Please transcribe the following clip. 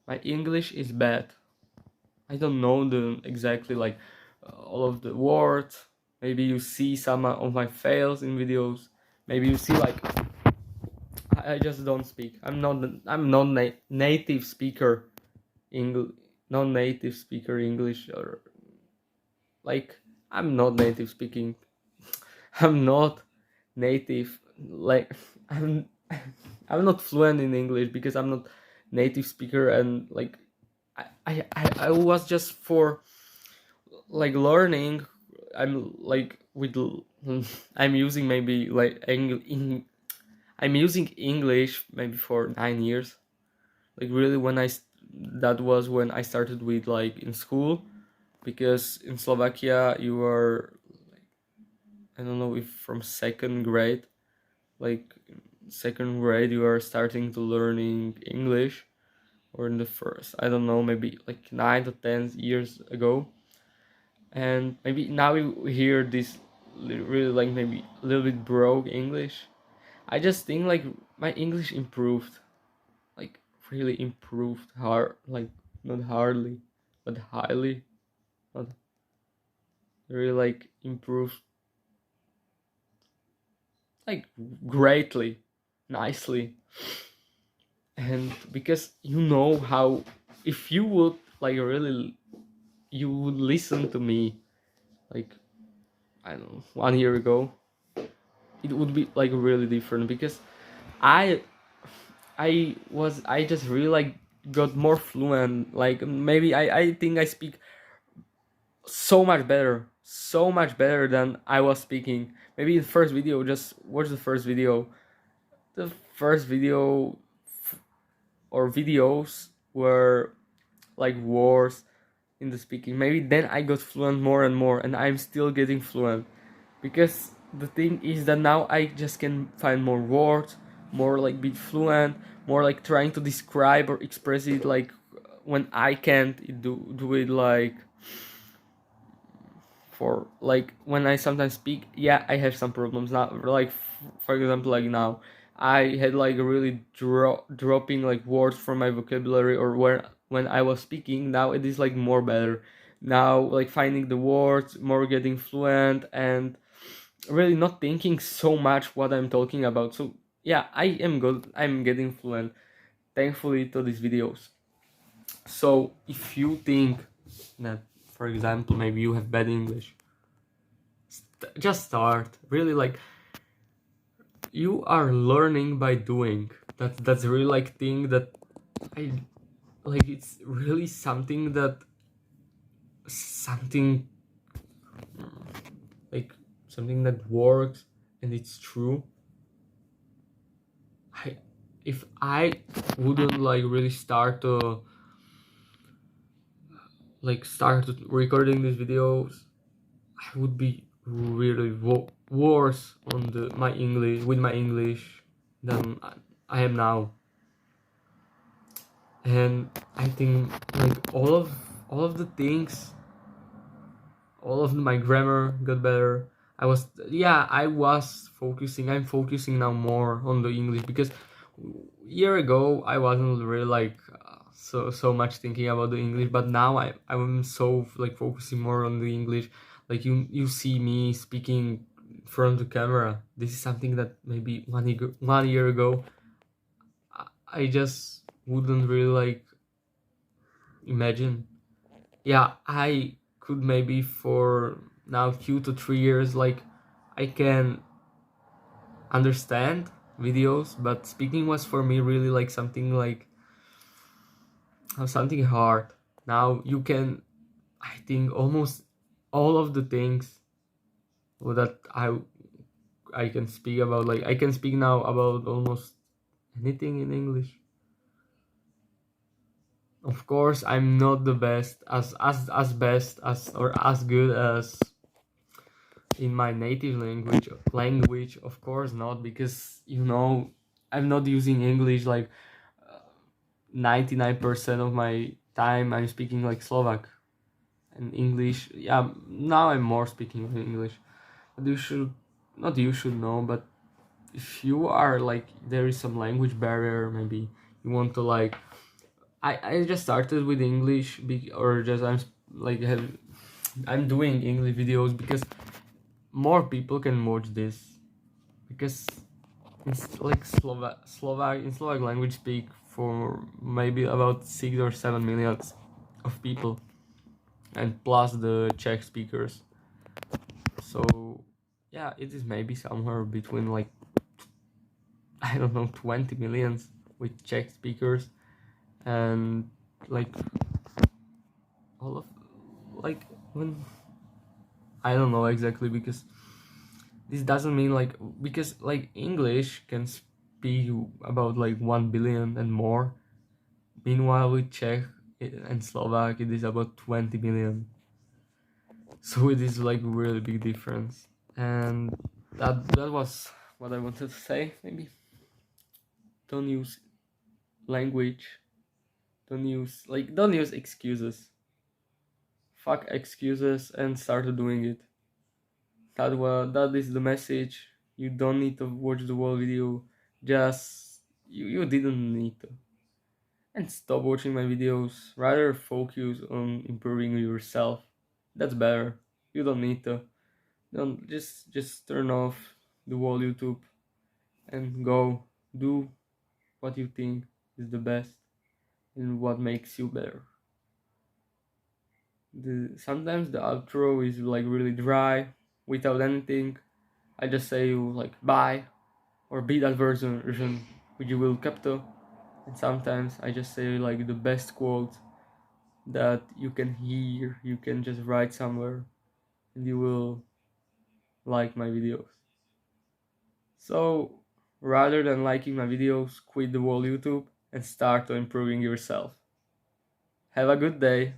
my English is bad. I don't know the exactly like all of the words. Maybe you see some of my fails in videos. Maybe you see like I just don't speak. I'm not native speaker English, non-native speaker English, or like I'm not native speaking. I'm not native like I'm I'm not fluent in English because I'm not native speaker, and like I was just for like learning. I'm like with I'm using maybe like I'm using English maybe for 9 years. Like really, that was when I started with like in school, because in Slovakia you are, I don't know if from second grade, like second grade you are starting to learning English, or in the first, I don't know, maybe like 9 to 10 years ago. And maybe now we hear this really like maybe a little bit broke English. I just think like my English improved, like really improved hard, like not hardly, but highly, not really like improved, like greatly, nicely. And because you know how, if you would like really, you would listen to me like, I don't know, 1 year ago, it would be like really different, because I I just really like got more fluent. Like maybe I think I speak so much better than I was speaking. Maybe the first video, just watch the first video. The first video or videos were like words in the speaking. Maybe then I got fluent more and more, and I'm still getting fluent, because the thing is that now I just can find more words, more like be fluent, more like trying to describe or express it, like when I can't do it, like for like when I sometimes speak. Yeah, I have some problems now, like for example, like now I had like really dropping like words from my vocabulary, or where when I was speaking. Now it is like more better, now like finding the words, more getting fluent, and really not thinking so much what I'm talking about. So yeah, I am good, I'm getting fluent thankfully to these videos. So if you think that, for example, maybe you have bad English, just start. Really, like, you are learning by doing. That's really like thing that I like. It's really something that something like something that works and it's true. I If I wouldn't like really start recording these videos, I would be really worse on my English, with my English, than I am now. And I think like all of the things, all of my grammar got better. I'm focusing now more on the English, because year ago I wasn't really like so much thinking about the English, but now I'm so like focusing more on the English. Like you see me speaking in front of the camera. This is something that maybe 1 year ago I just wouldn't really like imagine. Yeah, I could maybe for now 2 to 3 years, like I can understand videos, but speaking was for me really like something hard. Now you can, I think, almost all of the things that I can speak about. Like I can speak now about almost anything in English. Of course, I'm not the best as best as or as good as in my native language. Of course not, because I'm not using English like 99% of my time. I'm speaking like Slovak and English. Yeah, now I'm more speaking English. But you should know, but if you are like, there is some language barrier, maybe you want to like I just started with English, or just like I'm doing English videos because more people can watch this, because it's like Slovak language speak for maybe about 6 or 7 millions of people, and plus the Czech speakers. So yeah, it is maybe somewhere between like, I don't know, 20 millions with Czech speakers, and like all of, like, when, I don't know exactly, because this doesn't mean like, because like English can speak about like 1 billion and more. Meanwhile, with Czech and Slovak, it is about 20 million. So it is like really big difference. And that was what I wanted to say. Maybe don't use language. Don't use excuses. Fuck excuses and start doing it. That is the message. You don't need to watch the whole video. Just you didn't need to. And stop watching my videos. Rather focus on improving yourself. That's better. You don't need to. Don't just turn off the whole YouTube and go do what you think is the best and what makes you better. Sometimes the outro is like really dry without anything. I just say you like bye or be that version which you will capture. And sometimes I just say like the best quote that you can hear, you can just write somewhere, and you will like my videos. So rather than liking my videos, quit the whole YouTube and start to improving yourself. Have a good day.